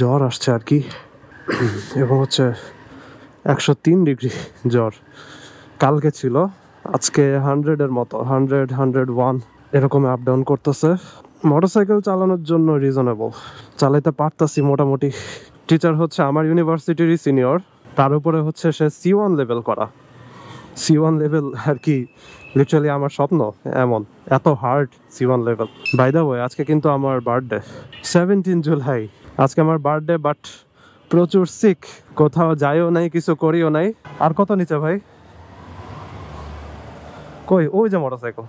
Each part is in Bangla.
জ্বর আসছে আর কি, এবং হচ্ছে 103 ডিগ্রি জ্বর। কালকে ছিল, আজকে 100-এর মতো, 100, 101 এরকম আপ ডাউন করতেছে। মোটরসাইকেল চালানোর জন্য রিজনেবল, চালাইতে পারতাছি মোটামুটি। টিচার হচ্ছে আমার ইউনিভার্সিটিরই সিনিয়র, তার উপরে হচ্ছে সে C1 লেভেল করা। C1 লেভেল আর কি লিটারালি আমার স্বপ্ন, এমন এত hard C1 level. By the way, আজকে কিন্তু আমার বার্থডে, 17 জুলাই আজকে আমার বার্থডে। বাট প্রচুর সিক, কোথাও যাইও নাই, কিছু করিও নাই। আর কত নিচে ভাই? কই ওই যে মোটরসাইকেল।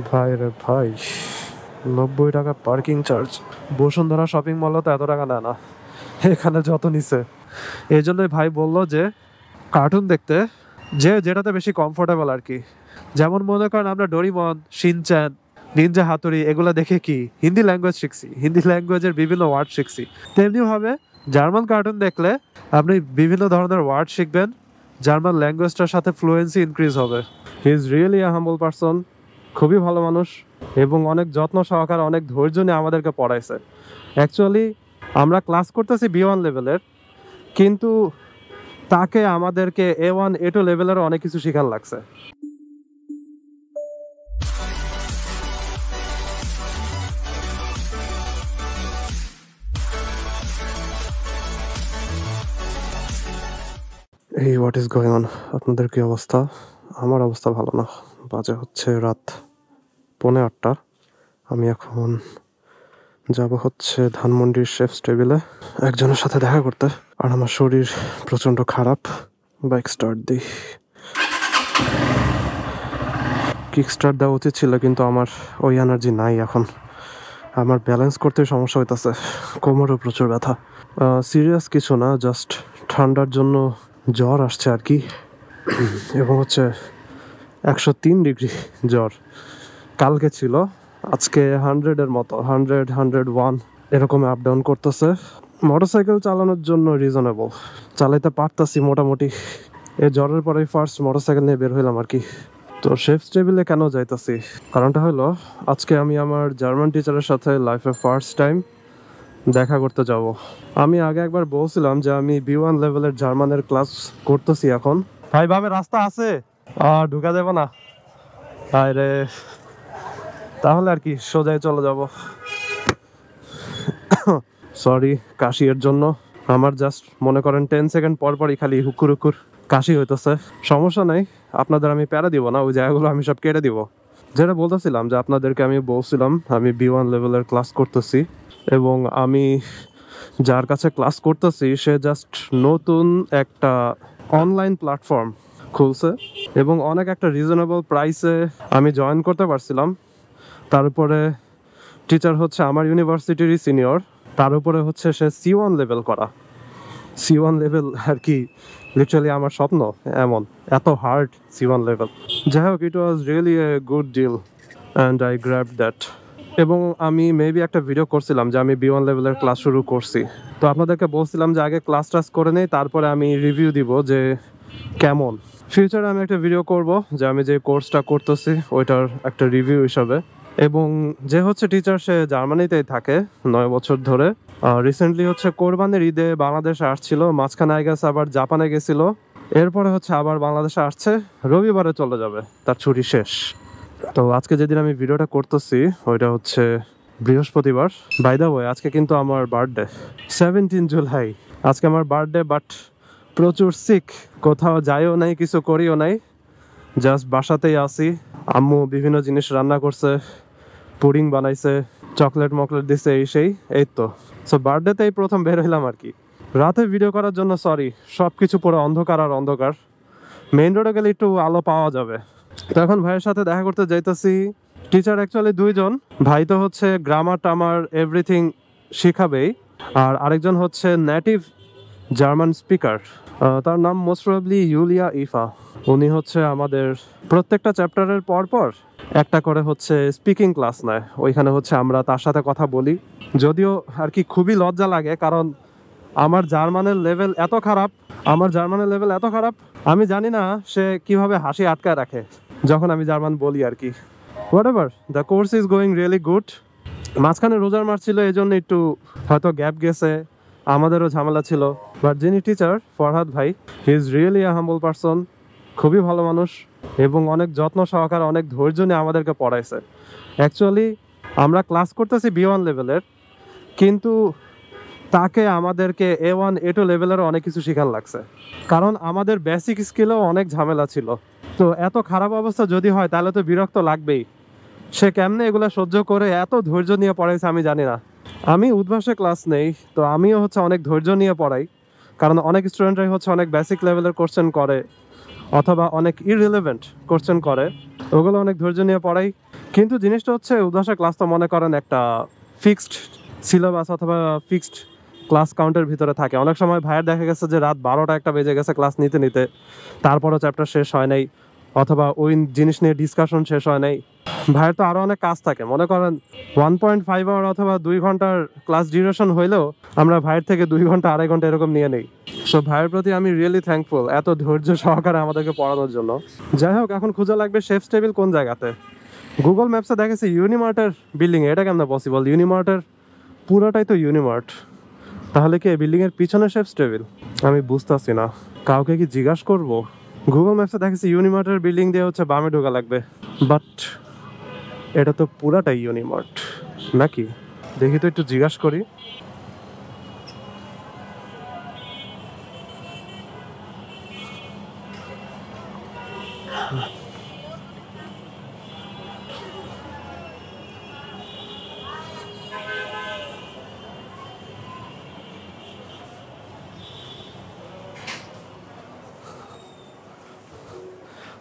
ভাই রে ভাই, 90 টাকা পার্কিং চার্জ। বসুন্ধরা শপিং মলে তো এত টাকা নেয় না, এখানে যত নিছে। এই জন্যই ভাই বললো যে কার্টুন দেখতে, যে যেটাতে বেশি কমফোর্টেবল আর কি। যেমন মনে করেন আমরা ডোরিমন, শিনচ্যান, নিনজা হাতুড়ি এগুলো দেখে কি হিন্দি ল্যাঙ্গুয়েজ শিখছি, হিন্দি ল্যাঙ্গুয়েজের বিভিন্ন ওয়ার্ড শিখছি। তেমনি ভাবে জার্মান কার্টুন দেখলে আপনি বিভিন্ন ধরনের ওয়ার্ড শিখবেন, জার্মান ল্যাঙ্গুয়েজটার সাথে ফ্লুয়েন্সি ইনক্রিজ হবে। He is really a humble person, খুবই ভালো মানুষ, এবং অনেক যত্ন সহকারে অনেক ধৈর্য নিয়ে আমাদেরকে পড়াইছে। অ্যাকচুয়ালি আমরা ক্লাস করতেছি B1 লেভেলের, কিন্তু তাকে আমাদেরকে A1 A2 লেভেলের অনেক কিছু শেখার লাগছে। এই হোয়াট ইজ গোয়িং অন? আপনাদের কি অবস্থা? আমার অবস্থা ভালো না। বাজে হচ্ছে রাত 8:45। আমি এখন যাব হচ্ছে ধানমন্ডির শেফস টেবিলে একজনের সাথে দেখা করতে। আর আমার শরীর প্রচণ্ড খারাপ। বাইক স্টার্ট দিই। কিক স্টার্ট দেওয়া উচিত ছিল, কিন্তু আমার ওই এনার্জি নাই এখন। আমার ব্যালেন্স করতে সমস্যা হইতেছে, কোমরেও প্রচুর ব্যথা। সিরিয়াস কিছু না, জাস্ট ঠান্ডার জন্য জ্বর আসছে আর কি, এবং হচ্ছে 103 ডিগ্রি জ্বর। কালকে ছিল, আজকে 100-এর মতো, 100, 101 এরকম আপ ডাউন করতেছে। মোটরসাইকেল চালানোর জন্য রিজনেবল, চালাইতে পারতাছি মোটামুটি। এই জ্বরের পরে ফার্স্ট মোটরসাইকেল নিয়ে বের হইলাম আর কি। তো শেফস টেবিলে কেন যাইতাছি, কারণটা হলো আজকে আমি আমার জার্মান টিচারের সাথে লাইফে ফার্স্ট টাইম দেখা করতে যাব। আমি আগে একবার বলছিলাম যে আমি B1 লেভেলের জার্মানের ক্লাস করতেছি এখন। ভাই ভাবে রাস্তা আছে, ঢুকা যাবে না। আরে তাহলে আর কি সোজাই চলে যাব। সরি কাশি এর জন্য। আমার জাস্ট মনে করেন 10 সেকেন্ড পর পরই খালি হুকুর হুকুর কাশি হইতেছে। সমস্যা নাই, আপনাদের আমি প্যারা দিব না, ওই জায়গাগুলো আমি সব কেটে দিব। যেটা বলতেছিলাম যে আপনাদেরকে আমি বলছিলাম আমি B1 লেভেলের ক্লাস করতেছি, এবং আমি যার কাছে ক্লাস করতেছি সে জাস্ট নতুন একটা অনলাইন প্ল্যাটফর্ম খুলছে, এবং অনেক একটা রিজনেবল প্রাইসে আমি জয়েন করতে পারছিলাম। তার উপরে টিচার হচ্ছে আমার ইউনিভার্সিটিরই সিনিয়র, তার উপরে হচ্ছে সে C1 লেভেল করা। C1 লেভেল আর কি লিটারালি আমার স্বপ্ন, এমন এত হার্ড C1 লেভেল। যাই হোক, it was really a good deal and I grab that. এবং আমি মেবি একটা ভিডিও করছিলাম যে আমি B1 লেভেলের ক্লাস শুরু করছি। তো আপনাদেরকে বলছিলাম যে আগে ক্লাস টাস করে নেই, তারপরে আমি রিভিউ দিব যে কেমন। ফিউচারে আমি একটা ভিডিও করব যে আমি যে কোর্সটা করতেছি ওইটার একটা রিভিউ হিসাবে। এবং যে হচ্ছে টিচার, সে জার্মানিতেই থাকে 9 বছর ধরে। রিসেন্টলি হচ্ছে কোরবানির ঈদে বাংলাদেশে আসছিল, মাঝখানে আই গেছে আবার জাপানে গেছিল, এরপরে হচ্ছে আবার বাংলাদেশে আসছে, রবিবারে চলে যাবে, তার ছুটি শেষ। তো আজকে যেদিন আমি ভিডিওটা করতেছি ওইটা হচ্ছে বৃহস্পতিবার। বাই দ্য ওয়ে, আজকে কিন্তু আমার বার্থডে, 17 জুলাই আজকে আমার বার্থডে। বাট প্রচুর সিক, কোথাও যাইও নাই, কিছু করিও নাই, জাস্ট বাসাতেই আসি। আম্মু বিভিন্ন জিনিস রান্না করছে, পুডিং বানাইছে, চকলেট মকলেট দিছে, এই তো। সো বার্থডেতেই প্রথম বের হইলাম আর কি। রাতে ভিডিও করার জন্য সরি, সব কিছু পুরো অন্ধকার আর অন্ধকার। মেইন রোডে গেলে একটু আলো পাওয়া যাবে। তো এখন ভাইয়ের সাথে দেখা করতে যাইতেছি। টিচার অ্যাকচুয়ালি দুইজন, ভাই তো হচ্ছে গ্রামার টামার এভরিথিং শিখাবেই, আর আরেকজন হচ্ছে নেটিভ জার্মান স্পিকার। তার নাম মোস্ট প্রবাবলি ইউলিয়া ইফা। উনি হচ্ছে আমাদের প্রত্যেকটা চ্যাপ্টারের পর পর একটা করে হচ্ছে স্পিকিং ক্লাস নেয়, ওইখানে হচ্ছে আমরা তার সাথে কথা বলি। যদিও আর কি খুবই লজ্জা লাগে, কারণ আমার জার্মানের লেভেল এত খারাপ, আমি জানি না সে কিভাবে হাসি আটকায় রাখে যখন আমি জার্মান বলি আর কি। What ever, the course is going really good. মাঝখানে রোজার মাস ছিল, এই জন্য একটু হয়তো গ্যাপ গেছে, আমাদেরও ঝামেলা ছিল। বাট যিনি টিচার ফরহাদ ভাই, he is really a humble person, খুবই ভালো মানুষ এবং অনেক যত্ন সহকারে অনেক ধৈর্য নিয়ে আমাদেরকে পড়াইছে। অ্যাকচুয়ালি আমরা ক্লাস করতেছি B1 লেভেলের, কিন্তু তাকে আমাদেরকে A1 A2 লেভেলের অনেক কিছু শেখান লাগছে, কারণ আমাদের বেসিক স্কিলেও অনেক ঝামেলা ছিল। তো এত খারাপ অবস্থা যদি হয় তাহলে তো বিরক্ত লাগবেই। সে কেমনে এগুলো সহ্য করে এত ধৈর্য নিয়ে পড়াইছে আমি জানি না। আমি উদ্ভাসে ক্লাস নেই, তো আমিও অনেক ধৈর্য নিয়ে পড়াই, কারণ অনেক স্টুডেন্টরাই অনেক বেসিক লেভেলের কোশ্চেন করে অথবা অনেক ইররিলেভেন্ট কোশ্চেন করে, ওগুলো অনেক ধৈর্য নিয়ে পড়াই। কিন্তু জিনিসটা উদ্ভাসে ক্লাস তো মনে করেন একটা ফিক্সড সিলেবাস অথবা ফিক্সড ক্লাস কাউন্টের ভিতরে থাকে। অনেক সময় ভাইয়ের দেখা গেছে যে রাত 12টা 1টা বেজে গেছে ক্লাস নিতে নিতে, তারপরও চ্যাপ্টার শেষ হয় নাই অথবা ওই জিনিস নিয়ে ডিসকাশন শেষ হয় নাই। ভাইয়ের তো আরও অনেক কাজ থাকে, মনে করেন 1.5 আওয়ার অথবা 2 ঘন্টার ক্লাস ডিউরেশন হইলেও আমরা ভাইয়ের থেকে 2 ঘন্টা 2.5 ঘন্টা এরকম নিয়ে নেই। সো ভাইয়ের প্রতি আমি রিয়েলি থ্যাঙ্কফুল এত ধৈর্য সহকারে আমাদেরকে পড়ানোর জন্য। যাই হোক, এখন খোঁজা লাগবে শেফস টেবিল কোন জায়গাতে। গুগল ম্যাপসে দেখেছি ইউনিমার্টের বিল্ডিংয়ে, এটা কেমন পসিবল? ইউনিমার্টের পুরোটাই তো ইউনিমার্ট, তাহলে কি এই বিল্ডিংয়ের পিছনে শেফস টেবিল? আমি বুঝতেছি না, কাউকে কি জিজ্ঞাসা করব? গুগল ম্যাপসে দেখেছি ইউনিমার্টের বিল্ডিং দিয়ে বামে ঢোকা লাগবে, বাট এটা তো পুরাটাই ইউনিমার্ট নাকি? দেখি তো, একটু জিজ্ঞাসা করি।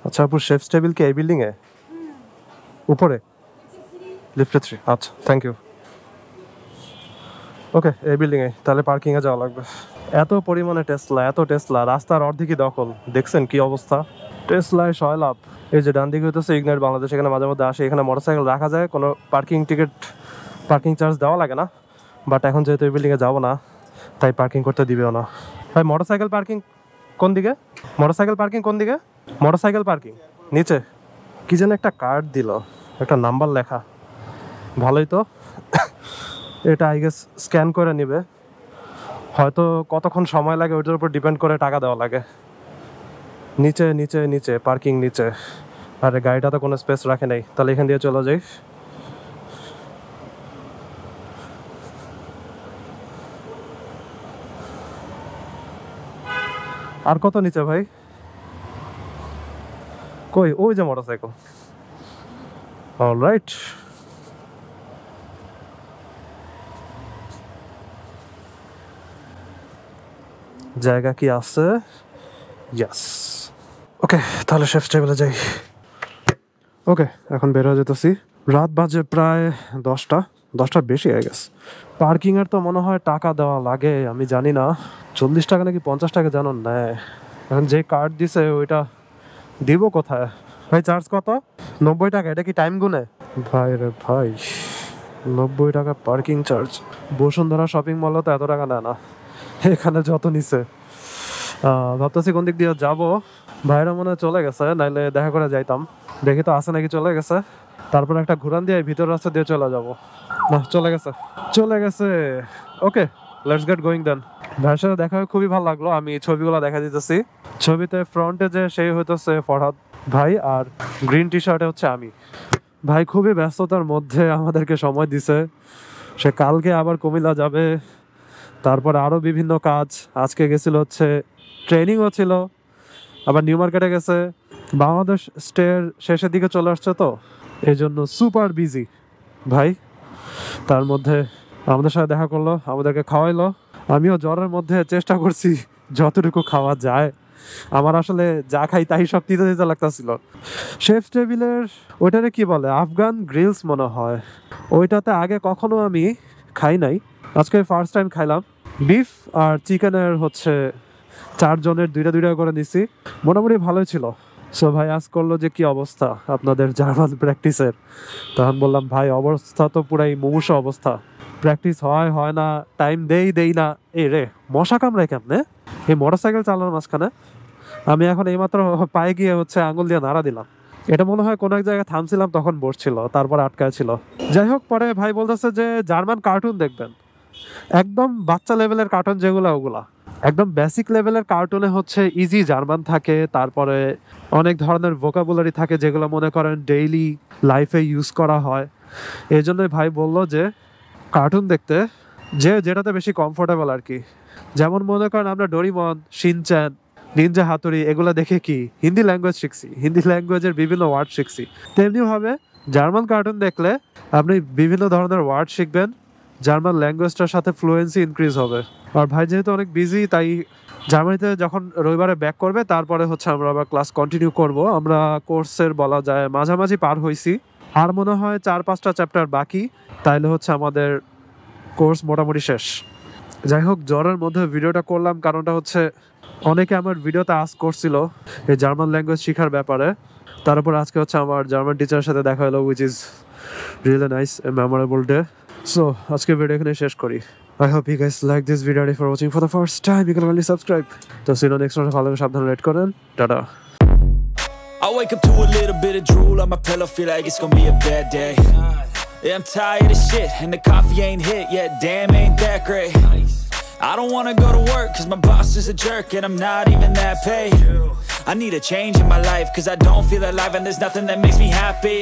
আচ্ছা আপু, শেফস টেবিল কি এই বিল্ডিং এ উপরে লিফটে 3? আচ্ছা, থ্যাংক ইউ। ওকে, এই বিল্ডিং এ তাহলে পার্কিং এ যাওয়া লাগবে। এত পরিমাণে টেসলা, এত টেসলা, রাস্তার অর্ধেকই দখল। দেখছেন কি অবস্থা? টেসলায় শয় লাভ। এই যে ডান দিকে ইগনাইট বাংলাদেশ, এখানে মাঝে মধ্যে আসে, এখানে মোটরসাইকেল রাখা যায়, কোনো পার্কিং টিকিট পার্কিং চার্জ দেওয়া লাগে না। বাট এখন যেহেতু এই বিল্ডিংয়ে যাবো না, তাই পার্কিং করতে দিবেও না। ভাই মোটরসাইকেল পার্কিং কোন দিকে? মোটরসাইকেল পার্কিং কোন দিকে? মোটরসাইকেল পার্কিং নিচে। কি যেন একটা কার্ড দিল, একটা নাম্বার লেখা, ভালোই তো। এটা আই গেস স্ক্যান করে নিবে, হয়তো কতক্ষণ সময় লাগে ওইটার উপর ডিপেন্ড করে টাকা দেওয়া লাগে। নিচে নিচে নিচে পার্কিং নিচে। আরে গাড়িটা তো কোনো স্পেস রাখে নাই, তাহলে এখান দিয়ে চলে যাই। আর কত নিচে ভাই? কই? ওই যে মোটরসাইকেল। অলরাইট, জায়গা কি আছে? ইয়াস। ওকে, তাহলে শেফস টেবিলে যাই। ওকে, এখন বের হয়ে যেতেছি। রাত বাজে প্রায় 10টার বেশি হয়ে গেছে। পার্কিংয়ের তো মনে হয় টাকা দেওয়া লাগে, আমি জানি না 40 টাকা নাকি 50 টাকা যেন নেয়। এখন যে কার্ড দিছে ওইটা দিব কোথায়? ভাই চার্জ কত? 90 টাকা। এটা কি টাইম গুনে? ভাই রে ভাই, 90 টাকা পার্কিং চার্জ। বসুন্ধরা শপিং মলে তো এত টাকা নেয় না, এখানে যত নিছে। ভাবতেছি কোন দিক দিয়ে যাবো। ভাইরা মনে হয় চলে গেছে, নাইলে দেখা করে যাইতাম। দেখি তো আছে নাকি চলে গেছে, তারপর একটা ঘুরান দিয়ে ভিতর রাস্তা দিয়ে চলে যাবো। না, চলে গেছে, চলে গেছে। ওকে, লেটস গেট গোয়িং দেন। ভাইয়ের সাথে দেখা হয়ে খুবই ভালো লাগলো। আমি ছবিগুলো দেখা দিতেছি। ছবিতে ফ্রন্টে যে সেই হইতেছে ফরহাদ ভাই, আর গ্রিন টি শার্টে আমি। ভাই খুবই ব্যস্ততার মধ্যে আমাদেরকে সময় দিছে। সে কালকে আবার কুমিল্লা যাবে, তারপর আরও বিভিন্ন কাজ। আজকে গেছিল ট্রেনিংও ছিল, আবার নিউ মার্কেটে গেছে। বাংলাদেশ স্টের শেষের দিকে চলে আসছে, তো এই জন্য সুপার বিজি ভাই। তার মধ্যে আমাদের সাথে দেখা করলো, আমাদেরকে খাওয়াইলো। আমিও জ্বরের মধ্যে চেষ্টা করছি যতটুকু খাওয়া যায়। আমার আসলে যা খাই তাই সব তিতে তিতে লাগতেছিল। শেফ টেবিলের ওইটারে কি বলে, আফগান গ্রিলস মনে হয়। ওইটাতে আগে কখনো আমি খাই নাই, আজকে ফার্স্ট টাইম খাইলাম। বিফ আর চিকেনের 4 জনের 2টা 2টা করে নিছি, মোটামুটি ভালোই ছিল। সো ভাই আজ করলো যে কি অবস্থা আপনাদের জার্মান প্র্যাকটিসের। তখন বললাম ভাই অবস্থা তো পুরাই মুমূর্ষ অবস্থা, প্র্যাকটিস হয় হয় না, টাইম দেই না। এই রে মশা কামড়ায় কেমনে এই মোটরসাইকেল চালানোর মাঝখানে? আমি এখন এইমাত্র পায়ে গিয়ে আঙুল দিয়ে নাড়া দিলাম। এটা মনে হয় কোনো এক জায়গায় থামছিলাম, তখন বসছিল, তারপর আটকায় ছিল। যাই হোক, পরে ভাই বলতেছে যে জার্মান কার্টুন দেখবেন। একদম বাচ্চা লেভেলের কার্টুন যেগুলো ওগুলা একদম বেসিক লেভেলের কার্টুনে হচ্ছে ইজি জার্মান থাকে, তারপরে অনেক ধরনের ভোকাবুলারি থাকে যেগুলো মনে করেন ডেইলি লাইফে ইউজ করা হয়। এই জন্যই ভাই বললো যে কার্টুন দেখতে, যে যেটাতে বেশি কমফোর্টেবল আর কি। যেমন মনে করেন আমরা ডোরিমন, শিনচ্যান, নিনজা হাতুড়ি এগুলো দেখে কি হিন্দি ল্যাঙ্গুয়েজ শিখছি, হিন্দি ল্যাঙ্গুয়েজের বিভিন্ন ওয়ার্ড শিখছি। তেমনিভাবে জার্মান কার্টুন দেখলে আপনি বিভিন্ন ধরনের ওয়ার্ড শিখবেন, জার্মান ল্যাঙ্গুয়েজটার সাথে ফ্লুয়েন্সি ইনক্রিজ হবে। আর ভাই যেহেতু অনেক বিজি, তাই জার্মানিতে যখন রবিবারে ব্যাক করবে তারপরে হচ্ছে আমরা আবার ক্লাস কন্টিনিউ করব। আমরা কোর্সের বলা যায় মাঝামাঝি পার হয়েছি, আর মনে হয় 4-5টা চ্যাপ্টার বাকি, তাইলে হচ্ছে আমাদের কোর্স মোটামুটি শেষ। যাই হোক, জ্বরের মধ্যে ভিডিওটা করলাম কারণটা হচ্ছে অনেকে আমার ভিডিওতে আস্ক করছিল এই জার্মান ল্যাঙ্গুয়েজ শেখার ব্যাপারে। তার উপর আজকে হচ্ছে আমার জার্মান টিচারের সাথে দেখা হলো, which is really nice a memorable day. So আজকে ভিডিও এখানে শেষ করি। I hope you guys like this video, and if you're watching for the first time, you can only subscribe. So see you next one. Follow me, সাবধানে রেড করেন, tata. I wake up to a little bit of drool on my pillow, feel like it's gonna be a bad day. Yeah, I'm tired of shit, and the coffee ain't hit yet, damn ain't that great. I don't wanna go to work, cause my boss is a jerk, and I'm not even that paid. I need a change in my life, cause I don't feel alive, and there's nothing that makes me happy.